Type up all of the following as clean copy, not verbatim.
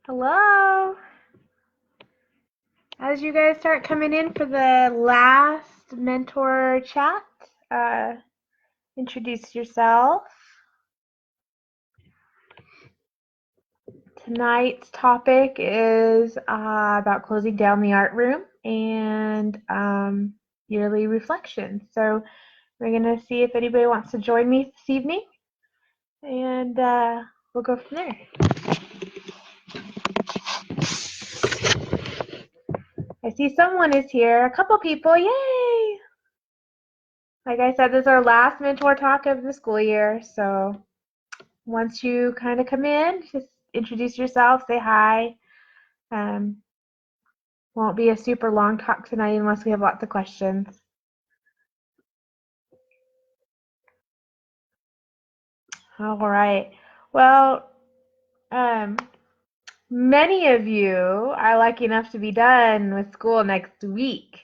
Hello. As you guys start coming in for the last mentor chat, uh, introduce yourself. Tonight's topic is about closing down the art room and yearly reflection. So we're going to see if anybody wants to join me this evening, and we'll go from there. I see someone is here. A couple people. Yay! Like I said, this is our last mentor talk of the school year, so once you kind of come in, just introduce yourself, say hi. Um, won't be a super long talk tonight unless we have lots of questions. All right. Well, many of you are lucky enough to be done with school next week.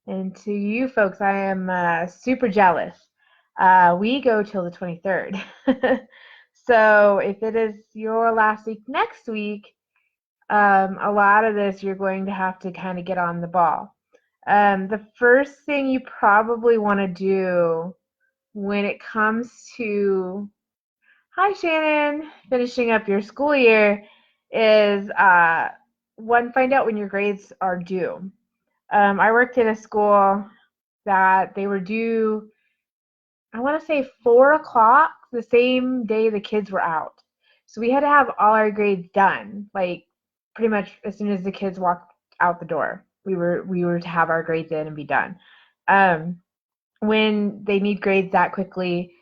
And to you folks, I am super jealous. We go till the 23rd. So if it is your last week next week, a lot of this you're going to have to kind of get on the ball. The first thing you probably want to do when it comes to, hi Shannon, finishing up your school year is one, find out when your grades are due. I worked in a school that they were due, I want to say 4 o'clock the same day the kids were out. So we had to have all our grades done, like pretty much as soon as the kids walked out the door. We were to have our grades in and be done. Um, when they need grades that quickly,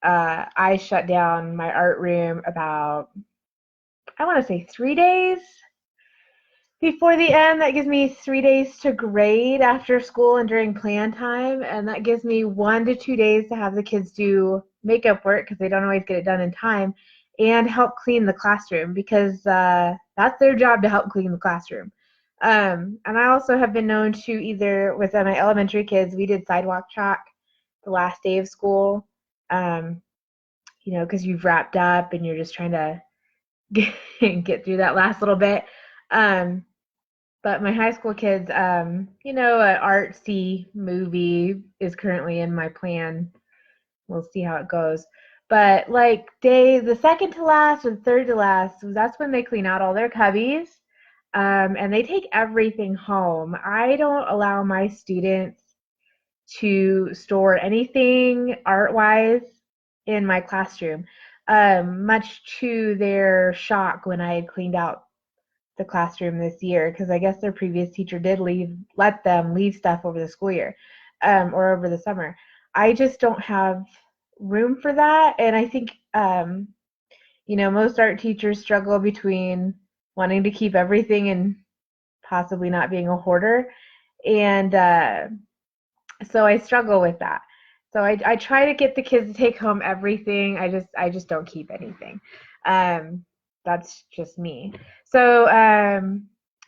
I shut down my art room about, I want to say 3 days before the end. That gives me 3 days to grade after school and during plan time, and that gives me 1 to 2 days to have the kids do makeup work because they don't always get it done in time, and help clean the classroom because that's their job to help clean the classroom. And I also have been known to either, with my elementary kids, we did sidewalk chalk the last day of school, um, because you've wrapped up and you're just trying to get through that last little bit. Um, but my high school kids, an artsy movie is currently in my plan. We'll see how it goes. But like the second to last or the third to last, that's when they clean out all their cubbies, and they take everything home. I don't allow my students to store anything art-wise in my classroom, much to their shock when I had cleaned out the classroom this year, because I guess their previous teacher did let them leave stuff over the school year, or over the summer. I just don't have room for that, and I think most art teachers struggle between wanting to keep everything and possibly not being a hoarder, and so I struggle with that. So I try to get the kids to take home everything. I just don't keep anything. Um, that's just me. So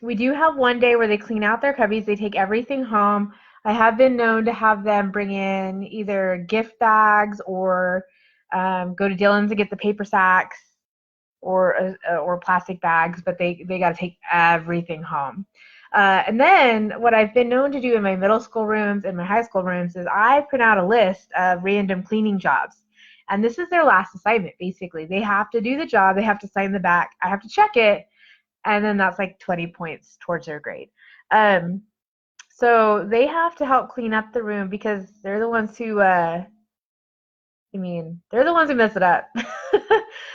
we do have one day where they clean out their cubbies. They take everything home. I have been known to have them bring in either gift bags or go to Dillon's and get the paper sacks or plastic bags, but they got to take everything home. And then what I've been known to do in my middle school rooms and my high school rooms is I print out a list of random cleaning jobs. And this is their last assignment, basically. They have to do the job, they have to sign the back, I have to check it, and then that's like 20 points towards their grade. Um, so they have to help clean up the room because they're the ones who, they're the ones who mess it up.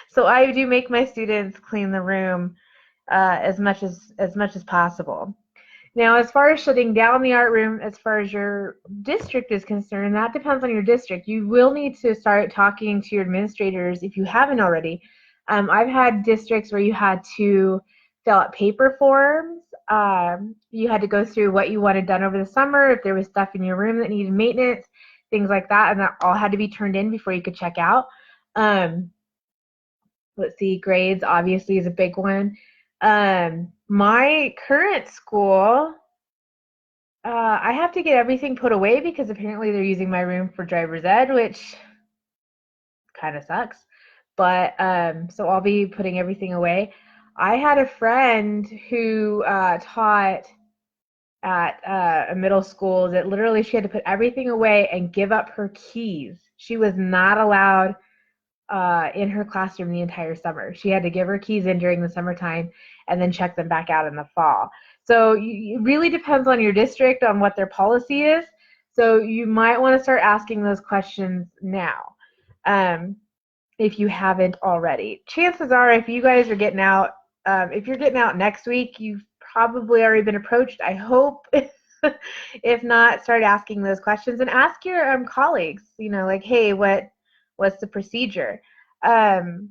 So I do make my students clean the room as much as possible. Now, as far as shutting down the art room, as far as your district is concerned, that depends on your district. You will need to start talking to your administrators if you haven't already. I've had districts where you had to fill out paper forms. You had to go through what you wanted done over the summer, if there was stuff in your room that needed maintenance, things like that, and that all had to be turned in before you could check out. Um, let's see, grades obviously is a big one. My current school, I have to get everything put away because apparently they're using my room for driver's ed, which kind of sucks. But so I'll be putting everything away. I had a friend who taught at a middle school that literally she had to put everything away and give up her keys. She was not allowed in her classroom the entire summer. She had to give her keys in during the summertime and then check them back out in the fall. So it really depends on your district on what their policy is. So you might want to start asking those questions now. If you haven't already. Chances are, if you guys are getting out, if you're getting out next week, you've probably already been approached. I hope. If not, start asking those questions and ask your colleagues. You know, like, hey, what's the procedure? Um,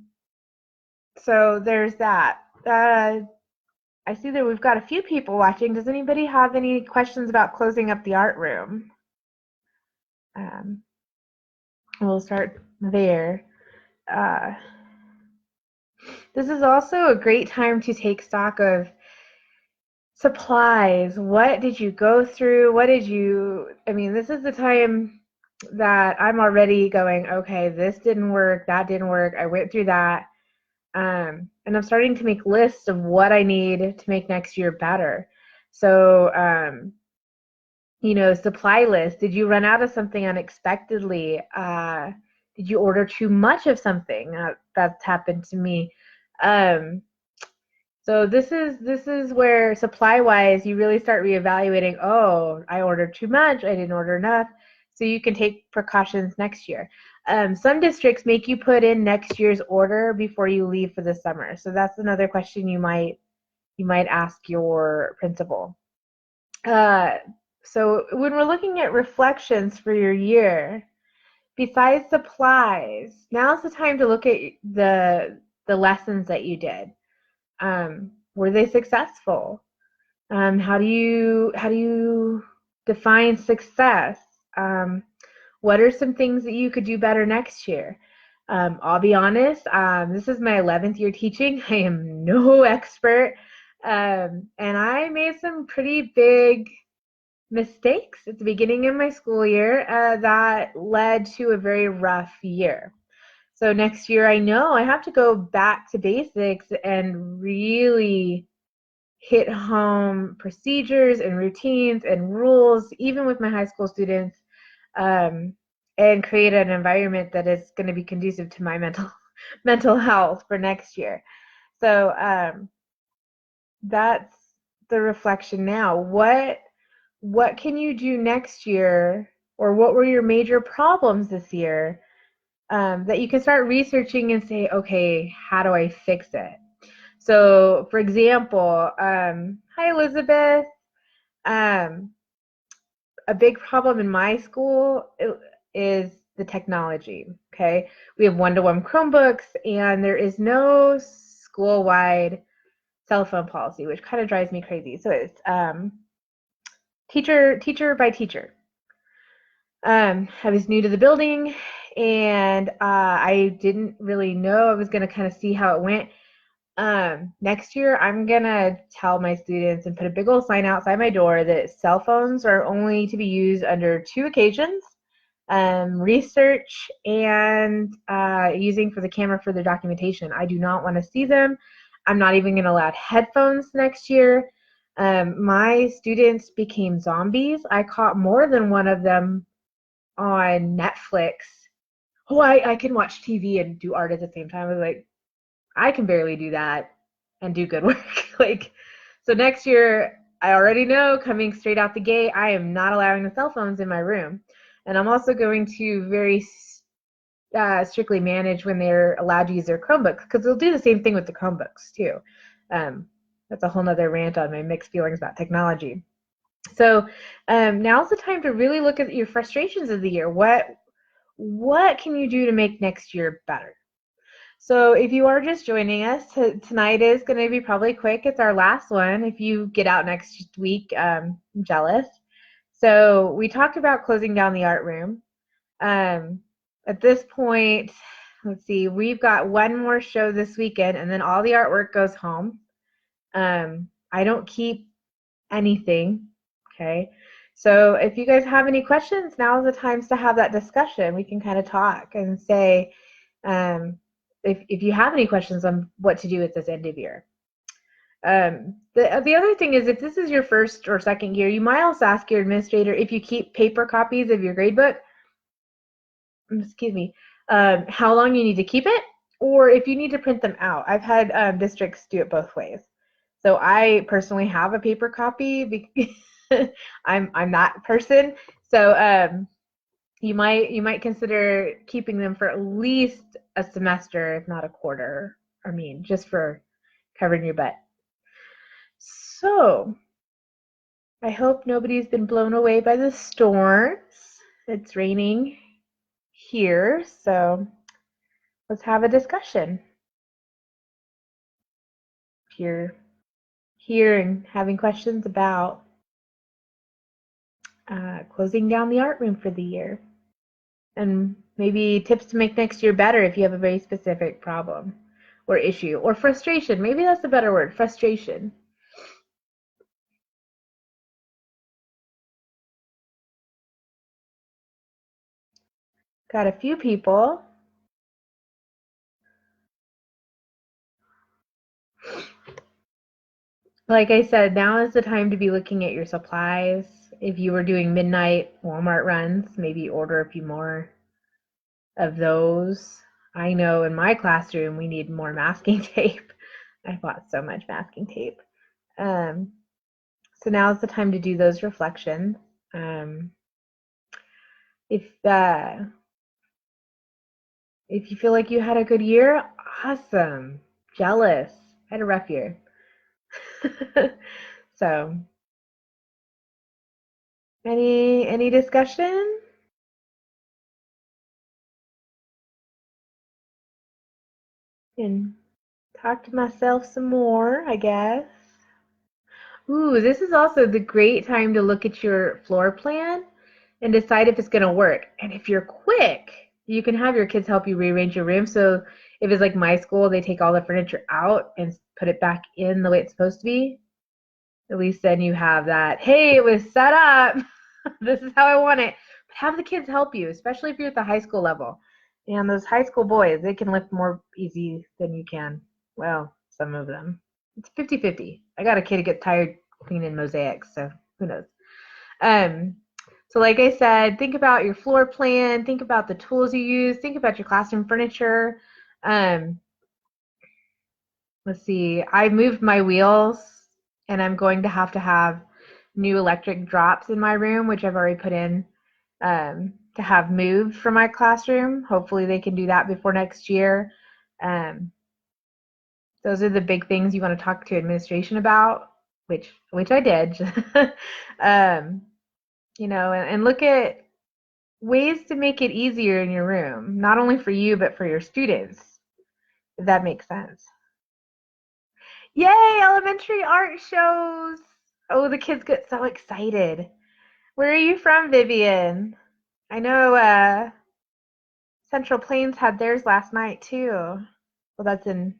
so there's that. I see that we've got a few people watching. Does anybody have any questions about closing up the art room? We'll start there. This is also a great time to take stock of supplies. What did you go through? I mean, this is the time that I'm already going, okay, this didn't work, that didn't work, I went through that. And I'm starting to make lists of what I need to make next year better. So, supply list. Did you run out of something unexpectedly? Did you order too much of something? That's happened to me. So this is where supply-wise you really start reevaluating, oh, I ordered too much, I didn't order enough, so you can take precautions next year. Some districts make you put in next year's order before you leave for the summer. So that's another question you might ask your principal. So when we're looking at reflections for your year, besides supplies, now's the time to look at the lessons that you did. Were they successful? How do you define success? What are some things that you could do better next year? I'll be honest, this is my 11th year teaching. I am no expert, and I made some pretty big mistakes at the beginning of my school year that led to a very rough year. So next year, I know I have to go back to basics and really hit home procedures and routines and rules, even with my high school students, and create an environment that is going to be conducive to my mental health for next year. So that's the reflection now. What can you do next year, or what were your major problems this year? That you can start researching and say, okay, how do I fix it? So, for example, hi Elizabeth. A big problem in my school is the technology. Okay, we have one-to-one Chromebooks, and there is no school-wide cell phone policy, which kind of drives me crazy. So it's teacher by teacher. I was new to the building, and I didn't really know. I was going to kind of see how it went. Next year, I'm going to tell my students and put a big old sign outside my door that cell phones are only to be used under 2 occasions, research and using for the camera for their documentation. I do not want to see them. I'm not even going to allow headphones next year. My students became zombies. I caught more than one of them on Netflix. Oh, I can watch TV and do art at the same time. I was like, I can barely do that and do good work. So next year, I already know coming straight out the gate, I am not allowing the cell phones in my room. And I'm also going to very strictly manage when they're allowed to use their Chromebooks, because they'll do the same thing with the Chromebooks too. That's a whole nother rant on my mixed feelings about technology. So now's the time to really look at your frustrations of the year. What can you do to make next year better? So if you are just joining us, tonight is going to be probably quick. It's our last one. If you get out next week, I'm jealous. So we talked about closing down the art room. At this point, let's see, we've got one more show this weekend, and then all the artwork goes home. I don't keep anything, okay? So if you guys have any questions, now is the times to have that discussion. We can kind of talk and say, if you have any questions on what to do at this end of year. The other thing is, if this is your first or second year, you might also ask your administrator if you keep paper copies of your gradebook, excuse me, how long you need to keep it, or if you need to print them out. I've had districts do it both ways. So I personally have a paper copy because I'm that person. So you might consider keeping them for at least a semester, if not a quarter. I mean, just for covering your butt. So I hope nobody's been blown away by the storms. It's raining here, so let's have a discussion. If you're here and having questions about closing down the art room for the year, and maybe tips to make next year better if you have a very specific problem or issue or frustration. Maybe that's a better word, frustration. Got a few people. Like I said, now is the time to be looking at your supplies. If you were doing midnight Walmart runs, maybe order a few more of those. I know in my classroom we need more masking tape. I bought so much masking tape. So now is the time to do those reflections. If if you feel like you had a good year, awesome. Jealous. I had a rough year. So, any discussion? And talk to myself some more, I guess. Ooh, this is also the great time to look at your floor plan and decide if it's going to work. And if you're quick, you can have your kids help you rearrange your room. So if it's like my school, they take all the furniture out and put it back in the way it's supposed to be. At least then you have that, hey, it was set up. This is how I want it. But have the kids help you, especially if you're at the high school level. And those high school boys, they can lift more easy than you can. Well, some of them. It's 50-50. I got a kid who gets tired cleaning mosaics, so who knows. Um, so like I said, think about your floor plan, think about the tools you use, think about your classroom furniture. Um, let's see, I moved my wheels and I'm going to have new electric drops in my room, which I've already put in to have moved from my classroom. Hopefully they can do that before next year. Um, those are the big things you want to talk to administration about, which I did. And look at ways to make it easier in your room, not only for you but for your students, if that makes sense. Yay, elementary art shows. Oh, the kids get so excited. Where are you from, Vivian? I know Central Plains had theirs last night too. Well, that's in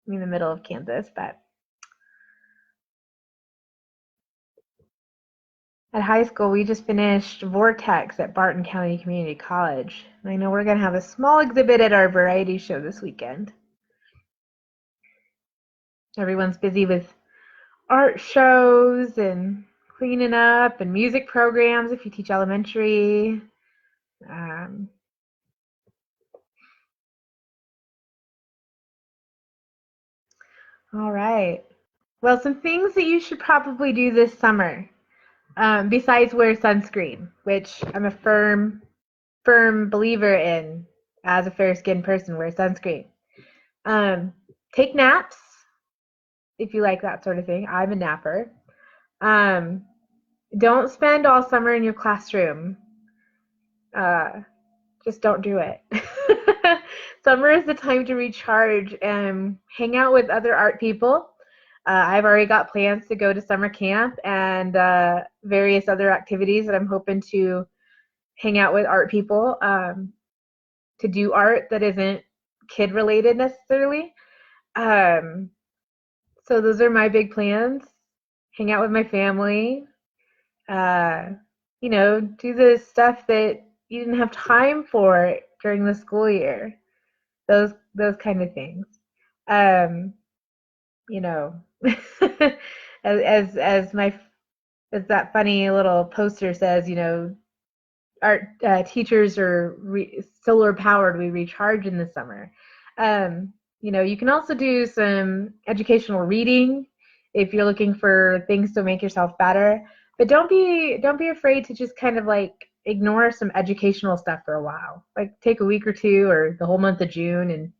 the middle of Kansas, but at high school we just finished Vortex at Barton County Community College. I know we're going to have a small exhibit at our variety show this weekend. Everyone's busy with art shows and cleaning up and music programs if you teach elementary. All right. Well, some things that you should probably do this summer, besides wear sunscreen, which I'm a firm believer in. As a fair-skinned person, wear sunscreen. Take naps if you like that sort of thing. I'm a napper. Don't spend all summer in your classroom. Just don't do it. Summer is the time to recharge and hang out with other art people. I've already got plans to go to summer camp and various other activities that I'm hoping to hang out with art people to do art that isn't kid related necessarily. So those are my big plans. Hang out with my family. Uh, do the stuff that you didn't have time for during the school year. Those kind of things. Um, you know, as my as that funny little poster says, our teachers are solar powered. We recharge in the summer. You can also do some educational reading if you're looking for things to make yourself better. But don't be afraid to just kind of like ignore some educational stuff for a while. Like take a week or two or the whole month of June and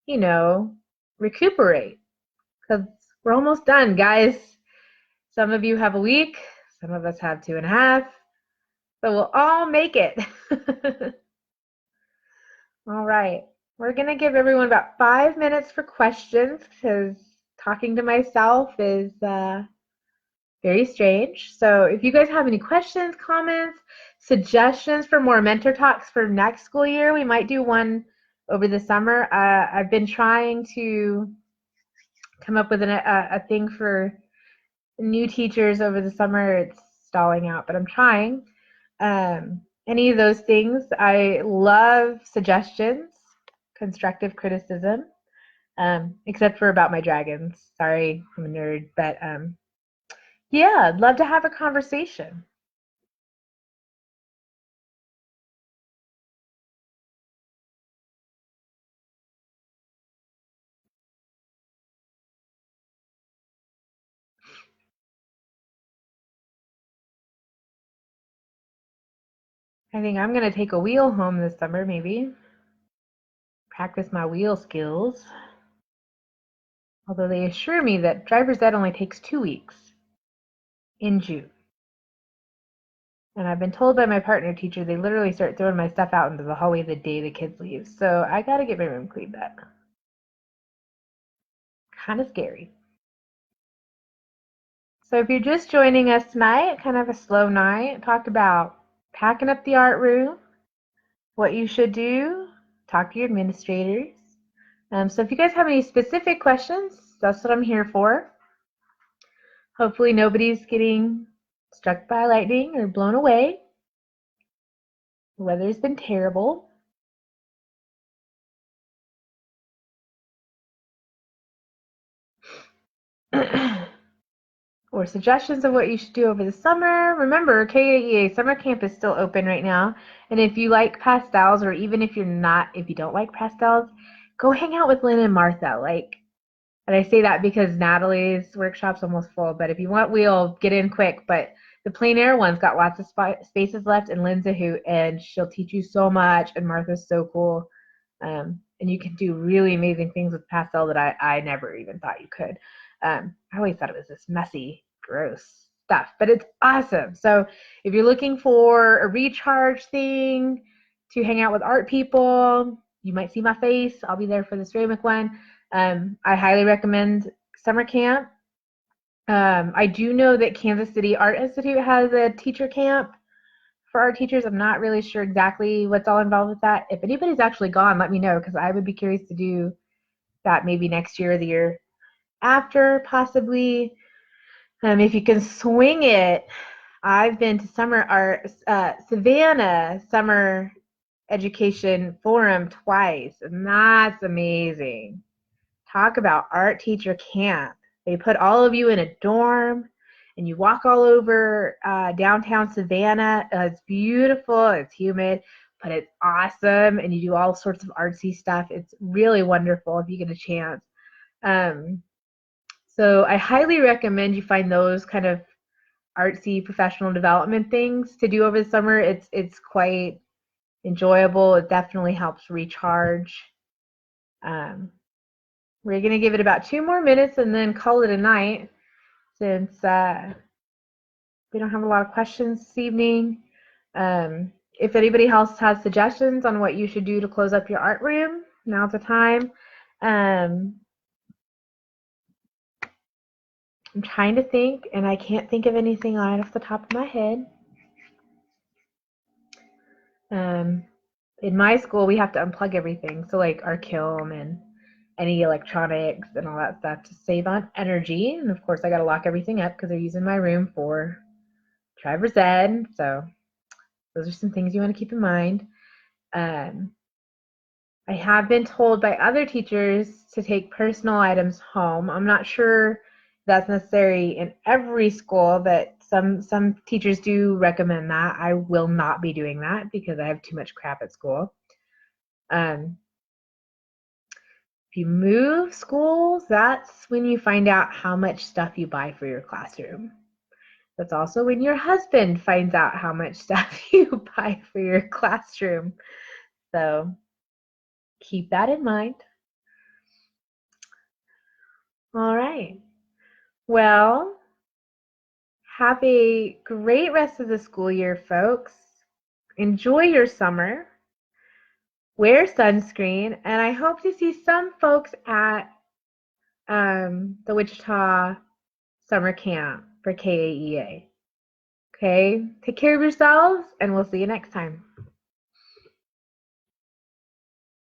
you know recuperate because we're almost done, guys. Some of you have a week, some of us have 2.5, but we'll all make it. All right. We're going to give everyone about 5 minutes for questions because talking to myself is very strange. So if you guys have any questions, comments, suggestions for more mentor talks for next school year, we might do one over the summer. I've been trying to come up with a thing for new teachers over the summer. It's stalling out, but I'm trying. Any of those things. I love suggestions, constructive criticism, except for about my dragons. Sorry, I'm a nerd, but yeah, I'd love to have a conversation. I think I'm going to take a wheel home this summer, maybe. Practice my wheel skills. Although they assure me that driver's ed only takes 2 weeks in June. And I've been told by my partner teacher they literally start throwing my stuff out into the hallway the day the kids leave. So I got to get my room cleaned up. Kind of scary. So if you're just joining us tonight, kind of a slow night, talked about packing up the art room, what you should do, talk to your administrators. So if you guys have any specific questions, that's what I'm here for. Hopefully nobody's getting struck by lightning or blown away. The weather's been terrible. Or suggestions of what you should do over the summer. Remember, KAEA summer camp is still open right now. And if you like pastels, or even if you don't like pastels, go hang out with Lynn and Martha. And I say that because Natalie's workshop's almost full. But if you want wheel, get in quick. But the plein air one's got lots of spaces left, and Lynn's a hoot, and she'll teach you so much. And Martha's so cool. And you can do really amazing things with pastel that I never even thought you could. I always thought it was this messy, gross stuff, but it's awesome. So if you're looking for a recharge thing to hang out with art people, you might see my face. I'll be there for the ceramic one. I highly recommend summer camp. I do know that Kansas City Art Institute has a teacher camp for our teachers. I'm not really sure exactly what's all involved with that. If anybody's actually gone, let me know because I would be curious to do that maybe next year or the year after, possibly. If you can swing it, I've been to Savannah Summer Education Forum twice, and that's amazing. Talk about art teacher camp. They put all of you in a dorm and you walk all over downtown Savannah. It's beautiful, it's humid, but it's awesome, and you do all sorts of artsy stuff. It's really wonderful if you get a chance. So I highly recommend you find those kind of artsy professional development things to do over the summer. It's quite enjoyable. It definitely helps recharge. We're going to give it about 2 more minutes and then call it a night since we don't have a lot of questions this evening. If anybody else has suggestions on what you should do to close up your art room, now's the time. I'm trying to think, and I can't think of anything right off the top of my head. In my school, we have to unplug everything. So like our kiln and any electronics and all that stuff to save on energy. And of course, I got to lock everything up because they're using my room for driver's ed. So those are some things you want to keep in mind. I have been told by other teachers to take personal items home. I'm not sure that's necessary in every school, but some teachers do recommend that. I will not be doing that because I have too much crap at school. If you move schools, that's when you find out how much stuff you buy for your classroom. That's also when your husband finds out how much stuff you buy for your classroom. So keep that in mind. All right. Well, have a great rest of the school year, folks. Enjoy your summer. Wear sunscreen, and I hope to see some folks at the Wichita summer camp for KAEA. Okay, take care of yourselves, and we'll see you next time.